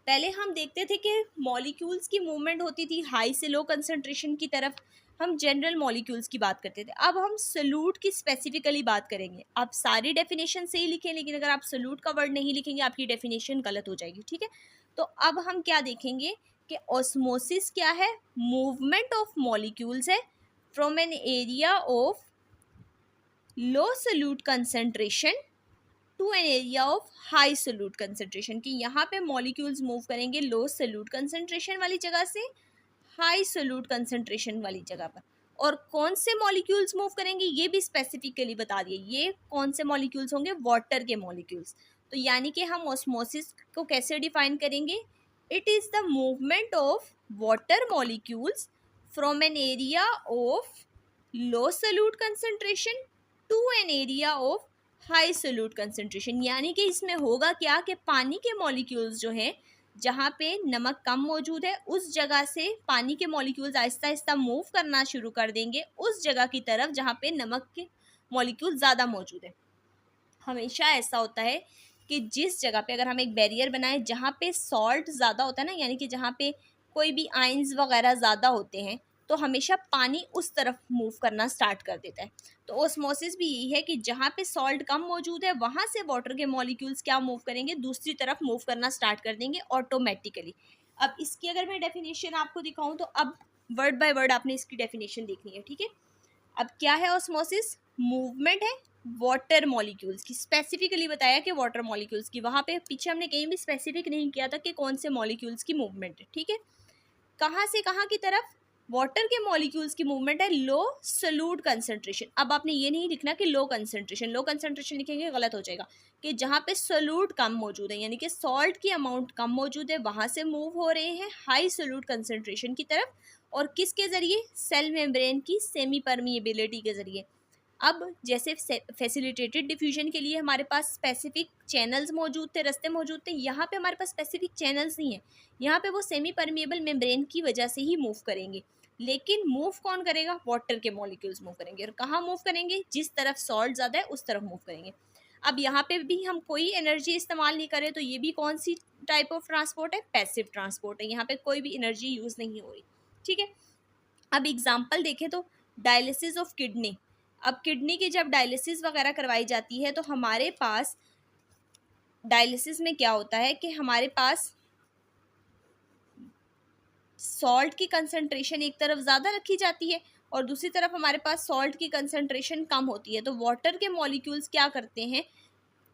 पहले हम देखते थे कि मॉलिक्यूल्स की मूवमेंट होती थी हाई से लो कंसंट्रेशन की तरफ, हम जनरल मॉलिक्यूल्स की बात करते थे। अब हम सोल्यूट की स्पेसिफिकली बात करेंगे। आप सारी डेफिनेशन से ही लिखें, लेकिन अगर आप सोल्यूट का वर्ड नहीं लिखेंगे आपकी डेफिनेशन गलत हो जाएगी। ठीक है, तो अब हम क्या देखेंगे कि ऑस्मोसिस क्या है, मूवमेंट ऑफ मॉलिक्यूल्स है from an area of low solute concentration to an area of high solute concentration, कि यहाँ पे मॉलिक्यूल्स मूव करेंगे लो सोल्यूट कंसंट्रेशन वाली जगह से हाई सोल्यूट कंसंट्रेशन वाली जगह पर। और कौन से मॉलिक्यूल्स मूव करेंगे ये भी स्पेसिफिकली बता दिए। ये कौन से मॉलिक्यूल्स होंगे, वाटर के मॉलिक्यूल्स। तो यानी कि हम ऑस्मोसिस को कैसे डिफाइन करेंगे, it is the movement of water molecules from an area of low solute concentration to an area of high solute concentration. यानी कि इसमें होगा क्या कि पानी के मॉलिक्यूल्स जो हैं, जहाँ पे नमक कम मौजूद है, उस जगह से पानी के मॉलिक्यूल्स आहिस्ता आहिस्ता मूव करना शुरू कर देंगे उस जगह की तरफ जहाँ पे नमक के मॉलिक्यूल ज़्यादा मौजूद है। हमेशा ऐसा होता है कि जिस जगह पे अगर हम एक बैरियर बनाएं जहाँ पे सॉल्ट ज़्यादा होता है ना, यानी कि जहाँ पे कोई भी आयंस वगैरह ज़्यादा होते हैं, तो हमेशा पानी उस तरफ मूव करना स्टार्ट कर देता है। तो ओस्मोसिस भी यही है कि जहाँ पे सॉल्ट कम मौजूद है वहाँ से वाटर के मॉलिक्यूल्स क्या मूव करेंगे, दूसरी तरफ मूव करना स्टार्ट कर देंगे ऑटोमेटिकली। अब इसकी अगर मैं डेफिनेशन आपको दिखाऊं तो अब वर्ड बाय वर्ड आपने इसकी डेफिनेशन देखनी है। ठीक है, अब क्या है ऑस्मोसिस, मूवमेंट है वाटर मॉलिक्यूल्स की। स्पेसिफिकली बताया कि वाटर मॉलिक्यूल्स की, वहाँ पे पीछे हमने कहीं भी स्पेसिफिक नहीं किया था कि कौन से मॉलिक्यूल्स की मूवमेंट है। ठीक है, कहाँ से कहाँ की तरफ, वाटर के मॉलिक्यूल्स की मूवमेंट है लो सोल्यूट कंसंट्रेशन। अब आपने ये नहीं लिखना कि लो कंसंट्रेशन, लो कंसंट्रेशन लिखेंगे गलत हो जाएगा, कि जहाँ पे सोल्यूट कम मौजूद है यानी कि सॉल्ट की अमाउंट कम मौजूद है, वहाँ से मूव हो रहे हैं हाई सोल्यूट कंसंट्रेशन की तरफ। और किसके ज़रिए, सेल मेम्ब्रेन की सेमी परमिएबिलिटी के ज़रिए। अब जैसे फैसिलिटेटेड डिफ्यूजन के लिए हमारे पास स्पेसिफिक चैनल्स मौजूद थे, रास्ते मौजूद थे, यहाँ पे हमारे पास स्पेसिफिक चैनल्स नहीं है। यहाँ पे वो सेमी परमिएबल मेम्ब्रेन की वजह से ही मूव करेंगे। लेकिन मूव कौन करेगा, वाटर के मॉलिक्यूल्स मूव करेंगे। और कहाँ मूव करेंगे, जिस तरफ सॉल्ट ज़्यादा है उस तरफ मूव करेंगे। अब यहाँ पे भी हम कोई एनर्जी इस्तेमाल नहीं करें तो ये भी कौन सी टाइप ऑफ ट्रांसपोर्ट है, पैसिव ट्रांसपोर्ट है। यहाँ पे कोई भी एनर्जी यूज़ नहीं हो रही। ठीक है, अब एग्जाम्पल देखें तो डायलिसिस ऑफ किडनी। अब किडनी की जब डायलिसिस वगैरह करवाई जाती है तो हमारे पास डायलिसिस में क्या होता है कि हमारे पास सॉल्ट की कंसंट्रेशन एक तरफ ज़्यादा रखी जाती है और दूसरी तरफ हमारे पास सॉल्ट की कंसंट्रेशन कम होती है। तो वाटर के मॉलिक्यूल्स क्या करते हैं,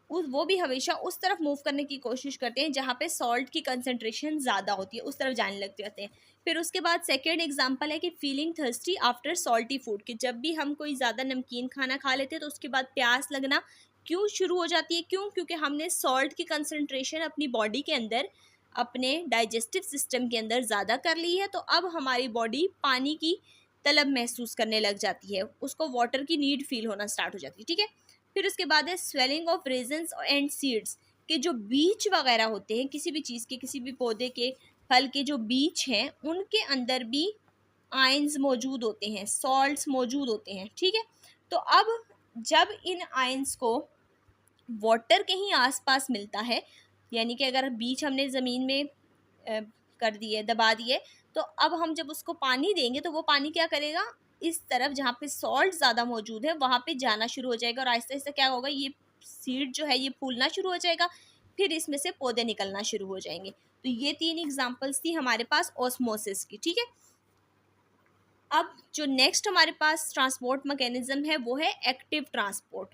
वो भी हमेशा उस तरफ मूव करने की कोशिश करते हैं जहाँ पे सॉल्ट की कंसंट्रेशन ज़्यादा होती है, उस तरफ जाने लग जाते हैं। फिर उसके बाद सेकेंड एग्जांपल है कि feeling thirsty after salty food, कि जब भी हम कोई ज़्यादा नमकीन खाना खा लेते हैं तो उसके बाद प्यास लगना क्यों शुरू हो जाती है, क्यों, क्योंकि हमने सॉल्ट की कंसंट्रेशन अपनी बॉडी के अंदर, अपने डाइजेस्टिव सिस्टम के अंदर ज़्यादा कर ली है। तो अब हमारी बॉडी पानी की तलब महसूस करने लग जाती है, उसको वाटर की नीड फील होना स्टार्ट हो जाती है। ठीक है, फिर उसके बाद है swelling of raisins and seeds, के जो बीज वगैरह होते हैं किसी भी चीज़ के, किसी भी पौधे के, फल के जो बीज हैं उनके अंदर भी आयंस मौजूद होते हैं, सॉल्ट्स मौजूद होते हैं। ठीक है, तो अब जब इन आयंस को वाटर के ही आसपास मिलता है, यानी कि अगर बीज हमने ज़मीन में कर दिए, दबा दिए, तो अब हम जब उसको पानी देंगे तो वो पानी क्या करेगा, इस तरफ जहाँ पे सॉल्ट ज़्यादा मौजूद है वहाँ पे जाना शुरू हो जाएगा और आहिस्ता आहिस्ता क्या होगा, ये सीड जो है ये फूलना शुरू हो जाएगा, फिर इसमें से पौधे निकलना शुरू हो जाएंगे। तो ये 3 एग्जाम्पल्स थी हमारे पास ऑस्मोसिस की। ठीक है, अब जो नेक्स्ट हमारे पास ट्रांसपोर्ट मैकेनिज्म है वो है एक्टिव ट्रांसपोर्ट।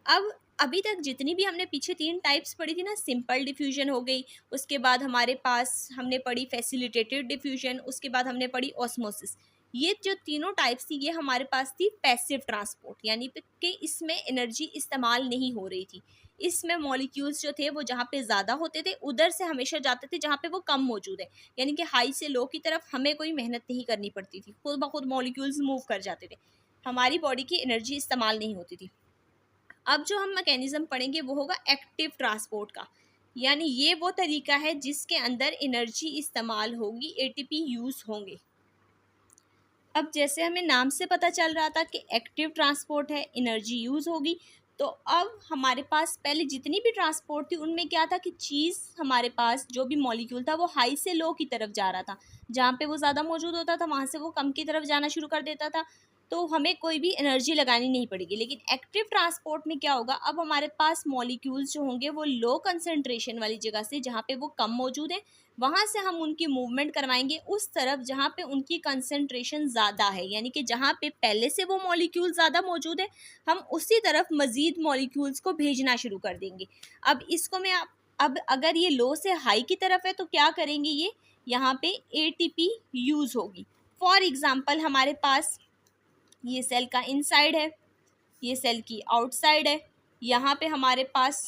अब अभी तक जितनी भी हमने पीछे 3 टाइप्स पढ़ी थी ना, सिंपल डिफ्यूजन हो गई, उसके बाद हमारे पास हमने पढ़ी फैसिलिटेटेड डिफ्यूजन, उसके बाद हमने पढ़ी ऑस्मोसिस। ये जो तीनों टाइप्स थी ये हमारे पास थी पैसिव ट्रांसपोर्ट, यानी कि इसमें एनर्जी इस्तेमाल नहीं हो रही थी। इसमें मॉलिक्यूल्स जो थे वो जहाँ पे ज़्यादा होते थे उधर से हमेशा जाते थे जहाँ पे वो कम मौजूद है, यानी कि हाई से लो की तरफ हमें कोई मेहनत नहीं करनी पड़ती थी, खुद ब खुद मॉलिक्यूल्स मूव कर जाते थे, हमारी बॉडी की एनर्जी इस्तेमाल नहीं होती थी। अब जो हम मैकेनिज्म पढ़ेंगे वो होगा एक्टिव ट्रांसपोर्ट का, यानी ये वो तरीका है जिसके अंदर एनर्जी इस्तेमाल होगी, एटीपी यूज़ होंगे। अब जैसे हमें नाम से पता चल रहा था कि एक्टिव ट्रांसपोर्ट है, एनर्जी यूज़ होगी, तो अब हमारे पास पहले जितनी भी ट्रांसपोर्ट थी उनमें क्या था कि चीज़ हमारे पास जो भी मॉलिक्यूल था वो हाई से लो की तरफ जा रहा था, जहाँ पे वो ज़्यादा मौजूद होता था वहाँ से वो कम की तरफ जाना शुरू कर देता था, तो हमें कोई भी एनर्जी लगानी नहीं पड़ेगी। लेकिन एक्टिव ट्रांसपोर्ट में क्या होगा, अब हमारे पास मॉलिक्यूल्स जो होंगे वो लो कंसंट्रेशन वाली जगह से जहाँ पे वो कम मौजूद है वहाँ से हम उनकी मूवमेंट करवाएंगे उस तरफ जहाँ पे उनकी कंसंट्रेशन ज़्यादा है, यानी कि जहाँ पे पहले से वो मॉलिक्यूल ज़्यादा मौजूद है हम उसी तरफ मज़ीद मॉलिक्यूल्स को भेजना शुरू कर देंगे। अब इसको मैं अब अगर ये लो से हाई की तरफ है तो क्या करेंगे, ये यहाँ पे एटीपी यूज़ होगी। फॉर एग्ज़ाम्पल हमारे पास ये सेल का इनसाइड है, ये सेल की आउटसाइड है, यहाँ पे हमारे पास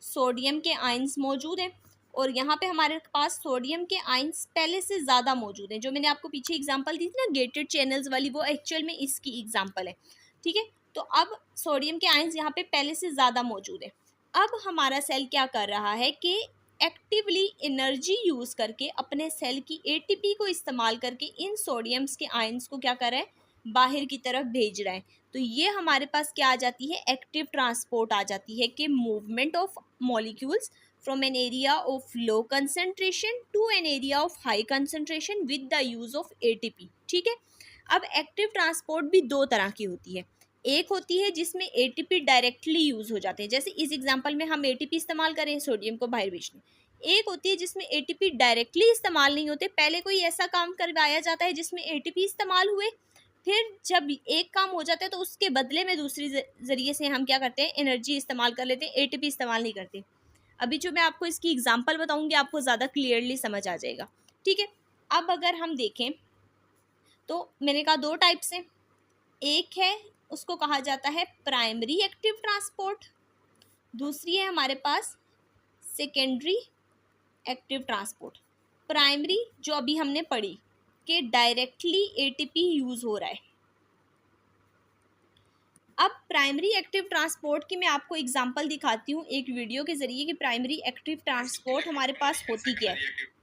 सोडियम के आयंस मौजूद हैं और यहाँ पे हमारे पास सोडियम के आयंस पहले से ज़्यादा मौजूद हैं। जो मैंने आपको पीछे एग्जांपल दी थी ना गेटेड चैनल्स वाली, वो एक्चुअल में इसकी एग्जांपल है, ठीक है। तो अब सोडियम के आयंस यहाँ पे पहले से ज़्यादा मौजूद है। अब हमारा सेल क्या कर रहा है कि एक्टिवली एनर्जी यूज़ करके अपने सेल की एटीपी को इस्तेमाल करके इन सोडियम्स के आयंस को क्या कर रहा है, बाहर की तरफ भेज रहा है। तो ये हमारे पास क्या आ जाती है, एक्टिव ट्रांसपोर्ट आ जाती है कि movement of molecules from an area of low concentration to an area of high concentration with the use of ATP, ठीक है। अब एक्टिव ट्रांसपोर्ट भी दो तरह की होती है, एक होती है जिसमें एटीपी डायरेक्टली यूज हो जाते हैं, जैसे इस एग्जांपल में हम एटीपी इस्तेमाल करें सोडियम को बाहर भेजने। एक होती है जिसमें एटीपी डायरेक्टली इस्तेमाल नहीं होते, पहले कोई ऐसा काम करवाया जाता है जिसमें एटीपी इस्तेमाल हुए, फिर जब एक काम हो जाता है तो उसके बदले में दूसरी ज़रिए से हम क्या करते हैं, एनर्जी इस्तेमाल कर लेते हैं, एटीपी इस्तेमाल नहीं करते। अभी जो मैं आपको इसकी एग्जांपल बताऊंगी आपको ज़्यादा क्लियरली समझ आ जाएगा, ठीक है। अब अगर हम देखें तो मैंने कहा दो टाइप्स हैं, एक है उसको कहा जाता है प्राइमरी एक्टिव ट्रांसपोर्ट, दूसरी है हमारे पास सेकेंडरी एक्टिव ट्रांसपोर्ट। प्राइमरी जो अभी हमने पढ़ी कि डायरेक्टली एटीपी यूज़ हो रहा है। अब प्राइमरी एक्टिव ट्रांसपोर्ट की मैं आपको एग्जांपल दिखाती हूँ एक वीडियो के ज़रिए कि प्राइमरी एक्टिव ट्रांसपोर्ट हमारे पास होती क्या है।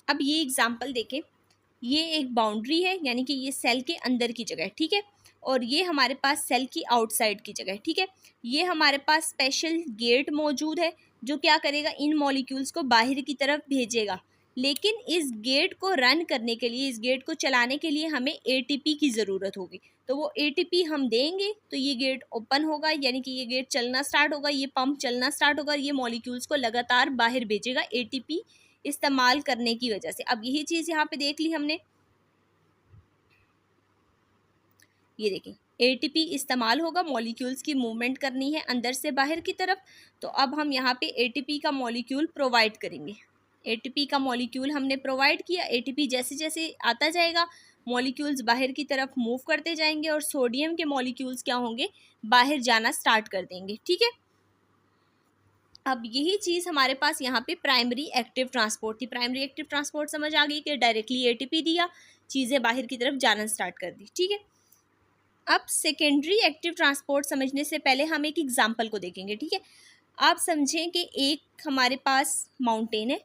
अब ये एग्जांपल देखें, ये एक बाउंड्री है यानी कि ये सेल के अंदर की जगह है, ठीक है, और ये हमारे पास सेल की आउटसाइड की जगह है, ठीक है। ये हमारे पास स्पेशल गेट मौजूद है जो क्या करेगा, इन मॉलिक्यूल्स को बाहर की तरफ भेजेगा, लेकिन इस गेट को रन करने के लिए, इस गेट को चलाने के लिए हमें एटीपी की ज़रूरत होगी। तो वो एटीपी हम देंगे तो ये गेट ओपन होगा, यानी कि ये गेट चलना स्टार्ट होगा, ये पंप चलना स्टार्ट होगा, ये मॉलिक्यूल्स को लगातार बाहर भेजेगा एटीपी इस्तेमाल करने की वजह से। अब यही चीज़ यहाँ पे देख ली हमने, ये देखें एटीपी इस्तेमाल होगा, मॉलिक्यूल्स की मूवमेंट करनी है अंदर से बाहर की तरफ, तो अब हम यहाँ पे एटीपी का मॉलिक्यूल प्रोवाइड करेंगे। एटीपी का मॉलिक्यूल हमने प्रोवाइड किया, एटीपी जैसे जैसे आता जाएगा मॉलिक्यूल्स बाहर की तरफ मूव करते जाएंगे और सोडियम के मॉलिक्यूल्स क्या होंगे, बाहर जाना स्टार्ट कर देंगे, ठीक है। अब यही चीज़ हमारे पास यहाँ पे प्राइमरी एक्टिव ट्रांसपोर्ट थी। प्राइमरी एक्टिव ट्रांसपोर्ट समझ आ गई कि डायरेक्टली एटीपी दिया, चीज़ें बाहर की तरफ जाना स्टार्ट कर दी, ठीक है। अब सेकेंडरी एक्टिव ट्रांसपोर्ट समझने से पहले हम एक एग्जांपल को देखेंगे, ठीक है। आप समझें कि एक हमारे पास माउंटेन है,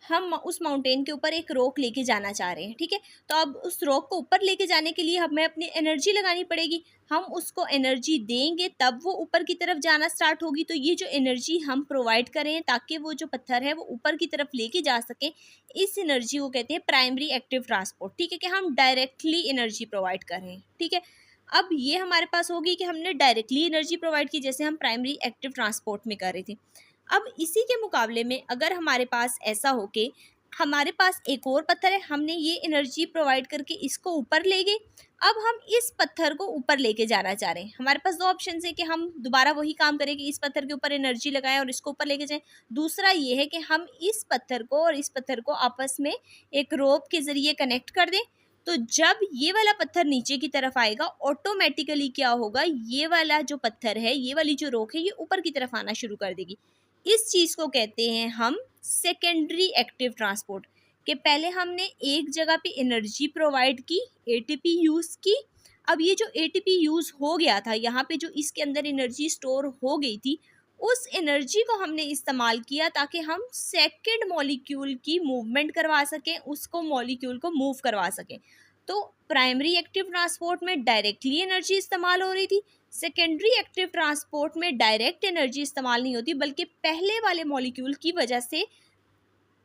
हम उस माउंटेन के ऊपर एक रॉक लेके जाना चाह रहे हैं, ठीक है। तो अब उस रॉक को ऊपर लेके जाने के लिए हमें अपनी एनर्जी लगानी पड़ेगी, हम उसको एनर्जी देंगे तब वो ऊपर की तरफ जाना स्टार्ट होगी। तो ये जो एनर्जी हम प्रोवाइड करें ताकि वो जो पत्थर है वो ऊपर की तरफ लेके जा सकें, इस एनर्जी को कहते हैं प्राइमरी एक्टिव ट्रांसपोर्ट, ठीक है, कि हम डायरेक्टली एनर्जी प्रोवाइड कर रहे हैं, ठीक है। अब ये हमारे पास होगी कि हमने डायरेक्टली एनर्जी प्रोवाइड की, जैसे हम प्राइमरी एक्टिव ट्रांसपोर्ट में कर रहे थे। अब इसी के मुकाबले में अगर हमारे पास ऐसा हो कि हमारे पास एक और पत्थर है, हमने ये एनर्जी प्रोवाइड करके इसको ऊपर ले गए, अब हम इस पत्थर को ऊपर लेके जाना चाह रहे हैं। हमारे पास दो ऑप्शन है कि हम दोबारा वही काम करें कि इस पत्थर के ऊपर एनर्जी लगाएं और इसको ऊपर लेके जाएं। दूसरा ये है कि हम इस पत्थर को और इस पत्थर को आपस में एक रोप के ज़रिए कनेक्ट कर दें। तो जब ये वाला पत्थर नीचे की तरफ आएगा, ऑटोमेटिकली क्या होगा, ये वाला जो पत्थर है, ये वाली जो रोक है, ये ऊपर की तरफ आना शुरू कर देगी। इस चीज़ को कहते हैं हम सेकेंडरी एक्टिव ट्रांसपोर्ट। कि पहले हमने एक जगह पे एनर्जी प्रोवाइड की, एटीपी यूज़ की। अब ये जो एटीपी यूज़ हो गया था, यहाँ पे जो इसके अंदर एनर्जी स्टोर हो गई थी, उस एनर्जी को हमने इस्तेमाल किया ताकि हम सेकेंड मॉलिक्यूल की मूवमेंट करवा सकें, उसको मॉलिक्यूल को मूव करवा सकें। तो प्राइमरी एक्टिव ट्रांसपोर्ट में डायरेक्टली एनर्जी इस्तेमाल हो रही थी, सेकेंडरी एक्टिव ट्रांसपोर्ट में डायरेक्ट एनर्जी इस्तेमाल नहीं होती, बल्कि पहले वाले मॉलिक्यूल की वजह से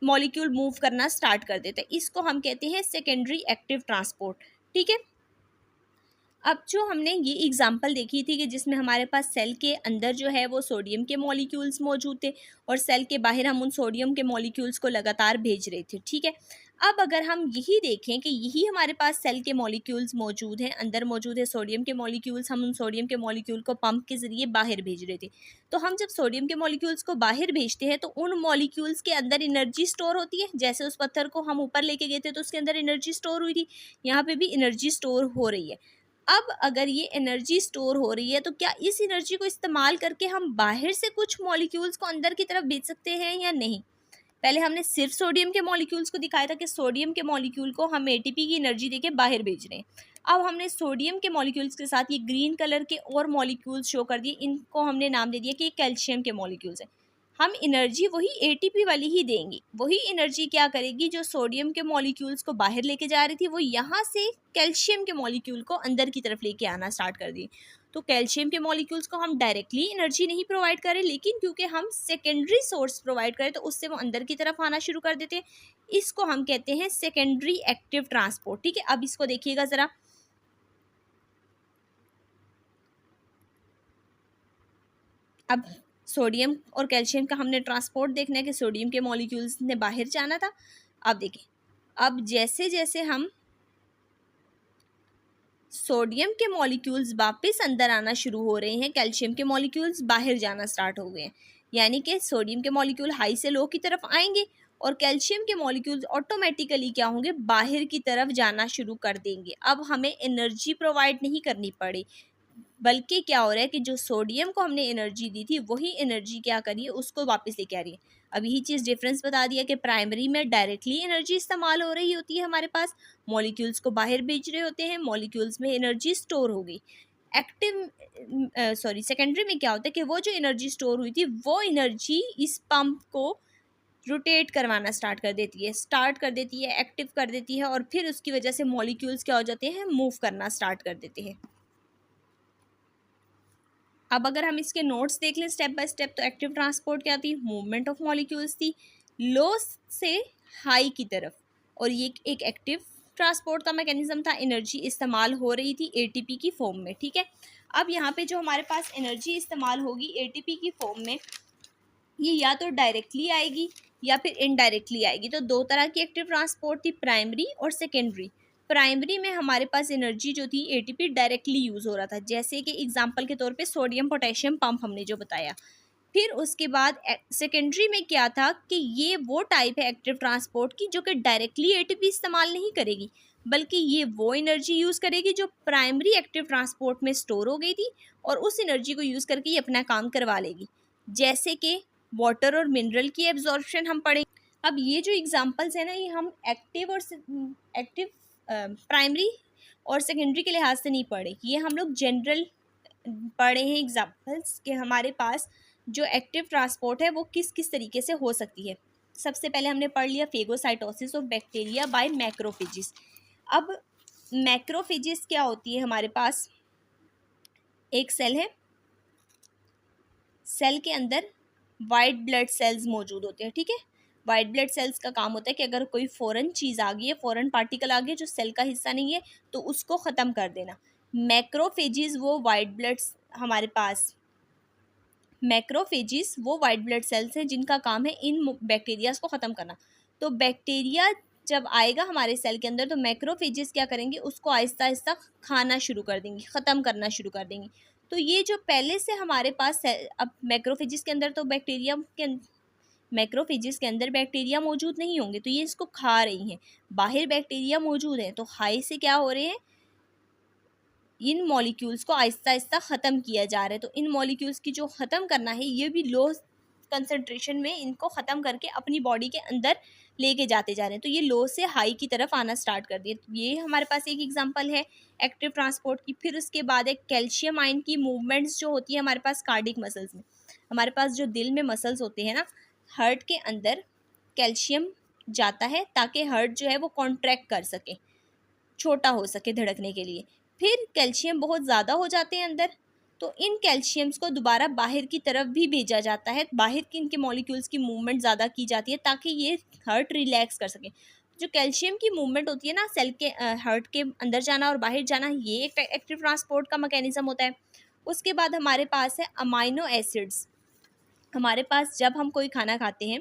मॉलिक्यूल मूव करना स्टार्ट कर देते हैं। इसको हम कहते हैं सेकेंडरी एक्टिव ट्रांसपोर्ट। ठीक है, अब जो हमने ये एग्जांपल देखी थी कि जिसमें हमारे पास सेल के अंदर जो है वो सोडियम के मॉलिक्यूल्स मौजूद थे और सेल के बाहर हम उन सोडियम के मॉलिक्यूल्स को लगातार भेज रहे थे। ठीक है, अब अगर हम यही देखें कि यही हमारे पास सेल के मॉलिक्यूल्स मौजूद हैं, अंदर मौजूद है सोडियम के मॉलिक्यूल्स, हम उन सोडियम के मॉलिक्यूल को पंप के ज़रिए बाहर भेज रहे थे। तो हम जब सोडियम के मॉलिक्यूल्स को बाहर भेजते हैं तो उन मॉलिक्यूल्स के अंदर एनर्जी स्टोर होती है। जैसे उस पत्थर को हम ऊपर लेके गए थे तो उसके अंदर एनर्जी स्टोर हुई थी, यहाँ पे भी एनर्जी स्टोर हो रही है। अब अगर ये एनर्जी स्टोर हो रही है तो क्या इस एनर्जी को इस्तेमाल करके हम बाहर से कुछ मॉलिक्यूल्स को अंदर की तरफ भेज सकते हैं या नहीं? पहले हमने सिर्फ सोडियम के मॉलिक्यूल्स को दिखाया था कि सोडियम के मॉलिक्यूल को हम एटीपी की एनर्जी देके बाहर भेज रहे हैं। अब हमने सोडियम के मॉलिक्यूल्स के साथ ये ग्रीन कलर के और मॉलिक्यूल्स शो कर दिए, इनको हमने नाम दे दिया कि ये कैल्शियम के मॉलिक्यूल्स हैं। हम एनर्जी वही एटीपी वाली ही देंगे, वही एनर्जी क्या करेगी जो सोडियम के मॉलिक्यूल्स को बाहर लेके जा रही थी, वो यहाँ से कैल्शियम के मॉलिक्यूल को अंदर की तरफ लेके आना स्टार्ट कर दी। तो कैल्शियम के मॉलिक्यूल्स को हम डायरेक्टली एनर्जी नहीं प्रोवाइड करें, लेकिन क्योंकि हम सेकेंडरी सोर्स प्रोवाइड करें तो उससे वो अंदर की तरफ आना शुरू कर देते हैं। इसको हम कहते हैं सेकेंडरी एक्टिव ट्रांसपोर्ट। ठीक है, अब इसको देखिएगा ज़रा। अब सोडियम और कैल्शियम का हमने ट्रांसपोर्ट देखना है कि सोडियम के मॉलिक्यूल्स ने बाहर जाना था। अब देखिए, अब जैसे जैसे हम सोडियम के मॉलिक्यूल्स वापस अंदर आना शुरू हो रहे हैं, कैल्शियम के मॉलिक्यूल्स बाहर जाना स्टार्ट हो गए हैं। यानी कि सोडियम के मॉलिक्यूल हाई से लो की तरफ आएंगे और कैल्शियम के मॉलिक्यूल्स ऑटोमेटिकली क्या होंगे, बाहर की तरफ जाना शुरू कर देंगे। अब हमें एनर्जी प्रोवाइड नहीं करनी पड़ी, बल्कि क्या हो रहा है कि जो सोडियम को हमने एनर्जी दी थी वही एनर्जी क्या करिए उसको वापस लेके आ रही है। अब यही चीज़ डिफरेंस बता दिया कि प्राइमरी में डायरेक्टली एनर्जी इस्तेमाल हो रही होती है, हमारे पास मॉलिक्यूल्स को बाहर भेज रहे होते हैं, मॉलिक्यूल्स में एनर्जी स्टोर हो गई। सेकेंडरी में क्या होता है कि वो जो एनर्जी स्टोर हुई थी वो एनर्जी इस पंप को रोटेट करवाना स्टार्ट कर देती है, एक्टिव कर देती है, और फिर उसकी वजह से मॉलिक्यूल्स क्या हो जाते हैं, मूव करना स्टार्ट कर देते हैं। अब अगर हम इसके नोट्स देख लें स्टेप बाय स्टेप, तो एक्टिव ट्रांसपोर्ट क्या थी, मूवमेंट ऑफ मॉलिक्यूल्स थी लो से हाई की तरफ, और ये एक एक्टिव ट्रांसपोर्ट का मैकेनिज्म था। एनर्जी इस्तेमाल हो रही थी एटीपी की फॉर्म में। ठीक है, अब यहाँ पे जो हमारे पास एनर्जी इस्तेमाल होगी एटीपी की फॉर्म में, ये या तो डायरेक्टली आएगी या फिर इनडायरेक्टली आएगी। तो दो तरह की एक्टिव ट्रांसपोर्ट थी, प्राइमरी और सेकेंडरी। प्राइमरी में हमारे पास एनर्जी जो थी एटीपी डायरेक्टली यूज़ हो रहा था, जैसे कि एग्जांपल के तौर पे सोडियम पोटेशियम पंप हमने जो बताया। फिर उसके बाद सेकेंडरी में क्या था कि ये वो टाइप है एक्टिव ट्रांसपोर्ट की जो कि डायरेक्टली एटीपी इस्तेमाल नहीं करेगी, बल्कि ये वो एनर्जी यूज़ करेगी जो प्राइमरी एक्टिव ट्रांसपोर्ट में स्टोर हो गई थी, और उस एनर्जी को यूज़ करके ये अपना काम करवा लेगी। जैसे कि वाटर और मिनरल की एब्जॉर्प्शन हम पढ़ें। अब ये जो एग्जांपल्स है ना, ये हम एक्टिव प्राइमरी और सेकेंडरी के लिहाज से नहीं पढ़े, ये हम लोग जनरल पढ़े हैं एग्जांपल्स कि हमारे पास जो एक्टिव ट्रांसपोर्ट है वो किस किस तरीके से हो सकती है। सबसे पहले हमने पढ़ लिया phagocytosis of bacteria by macrophages. अब मैक्रोफेजिस क्या होती है, हमारे पास एक सेल है, सेल के अंदर वाइट ब्लड सेल्स मौजूद होते हैं। ठीक है, वाइट ब्लड सेल्स का काम होता है कि अगर कोई फॉरेन चीज़ आ गई है, फॉरेन पार्टिकल आ गया जो सेल का हिस्सा नहीं है, तो उसको ख़त्म कर देना। मैक्रोफेजिस वो वाइट ब्लड हमारे पास मैक्रोफेजिस वो वाइट ब्लड सेल्स हैं जिनका काम है इन बैक्टीरियाज को ख़त्म करना। तो बैक्टीरिया जब आएगा हमारे सेल के अंदर तो मैक्रोफेजिस क्या करेंगे, उसको आहिस्ता आहिस्ता खाना शुरू कर देंगी, ख़त्म करना शुरू कर देंगी। तो ये जो पहले से हमारे पास अब मैक्रोफेजिस के अंदर तो मैक्रोफेजिस के अंदर बैक्टीरिया मौजूद नहीं होंगे, तो ये इसको खा रही हैं। बाहर बैक्टीरिया मौजूद हैं, तो हाई से क्या हो रहे हैं, इन मॉलिक्यूल्स को आहिस्ता आहिस्ता ख़त्म किया जा रहा है। तो इन मॉलिक्यूल्स की जो ख़त्म करना है, ये भी लो कंसंट्रेशन में इनको ख़त्म करके अपनी बॉडी के अंदर लेके जाते जा रहे हैं। तो ये लो से हाई की तरफ आना स्टार्ट कर दिए। तो ये हमारे पास एक एग्जांपल है एक्टिव ट्रांसपोर्ट की। फिर उसके बाद एक कैल्शियम आयन की मूवमेंट्स जो होती है हमारे पास कार्डिक मसल्स में। हमारे पास जो दिल में मसल्स होते हैं ना, हार्ट के अंदर कैल्शियम जाता है ताकि हार्ट जो है वो कॉन्ट्रैक्ट कर सके, छोटा हो सके धड़कने के लिए। फिर कैल्शियम बहुत ज़्यादा हो जाते हैं अंदर, तो इन कैल्शियम्स को दोबारा बाहर की तरफ भी भेजा जाता है। बाहर की इनके मॉलिक्यूल्स की मूवमेंट ज़्यादा की जाती है ताकि ये हार्ट रिलैक्स कर सके। जो कैल्शियम की मूवमेंट होती है ना, सेल के हार्ट के अंदर जाना और बाहर जाना, ये एक एक्टिव ट्रांसपोर्ट का मैकेनिज्म होता है। उसके बाद हमारे पास है अमाइनो एसिड्स। हमारे पास जब हम कोई खाना खाते हैं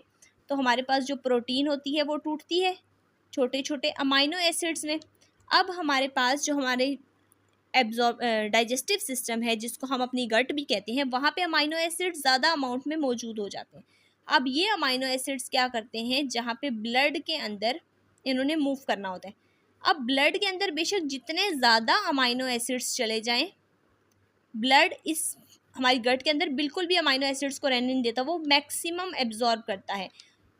तो हमारे पास जो प्रोटीन होती है वो टूटती है छोटे छोटे अमाइनो एसिड्स में। अब हमारे पास जो हमारे एब्जॉर्ब डाइजेस्टिव सिस्टम है, जिसको हम अपनी गट भी कहते हैं, वहाँ पे अमाइनो एसिड्स ज़्यादा अमाउंट में मौजूद हो जाते हैं। अब ये अमाइनो एसिड्स क्या करते हैं, जहाँ पे ब्लड के अंदर इन्होंने मूव करना होता है। अब ब्लड के अंदर बेशक जितने ज़्यादा अमाइनो एसिड्स चले जाएं, ब्लड इस हमारी गट के अंदर बिल्कुल भी अमाइनो एसिड्स को रहने नहीं देता, वो मैक्सिमम एब्जॉर्ब करता है।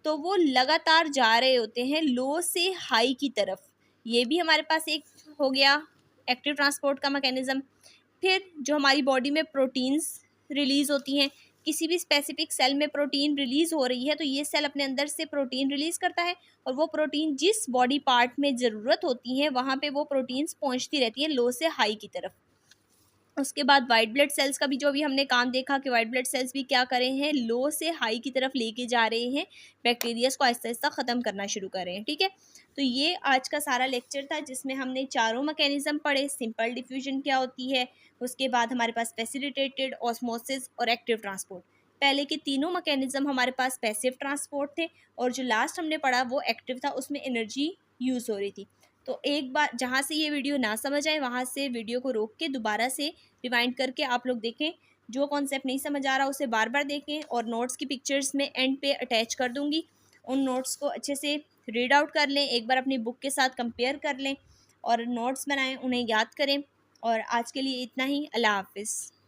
तो वो लगातार जा रहे होते हैं लो से हाई की तरफ। ये भी हमारे पास एक हो गया एक्टिव ट्रांसपोर्ट का मैकेनिज्म। फिर जो हमारी बॉडी में प्रोटीन्स रिलीज़ होती हैं, किसी भी स्पेसिफिक सेल में प्रोटीन रिलीज़ हो रही है तो ये सेल अपने अंदर से प्रोटीन रिलीज़ करता है, और वो प्रोटीन जिस बॉडी पार्ट में ज़रूरत होती है वहाँ पे वो प्रोटीन्स पहुँचती रहती हैं लो से हाई की तरफ। उसके बाद वाइट ब्लड सेल्स का भी जो अभी हमने काम देखा कि वाइट ब्लड सेल्स भी क्या कर रहे हैं, लो से हाई की तरफ लेके जा रहे हैं, बैक्टीरियाज को आहिस्ता आहिस्ता ख़त्म करना शुरू कर रहे हैं। ठीक है, तो ये आज का सारा लेक्चर था जिसमें हमने चारों मैकेनिज्म पढ़े। सिंपल डिफ्यूजन क्या होती है, उसके बाद हमारे पास फैसिलिटेटेड, ऑस्मोसिस और एक्टिव ट्रांसपोर्ट। पहले के तीनों मैकेनिज्म हमारे पास पैसिव ट्रांसपोर्ट थे, और जो लास्ट हमने पढ़ा वो एक्टिव था, उसमें एनर्जी यूज़ हो रही थी। तो एक बार जहाँ से ये वीडियो ना समझ आए वहाँ से वीडियो को रोक के दोबारा से रिवाइंड करके आप लोग देखें। जो कॉन्सेप्ट नहीं समझ आ रहा उसे बार बार देखें, और नोट्स की पिक्चर्स में एंड पे अटैच कर दूँगी। उन नोट्स को अच्छे से रीड आउट कर लें, एक बार अपनी बुक के साथ कंपेयर कर लें और नोट्स बनाएं, उन्हें याद करें। और आज के लिए इतना ही। अल्लाह हाफ़िज़।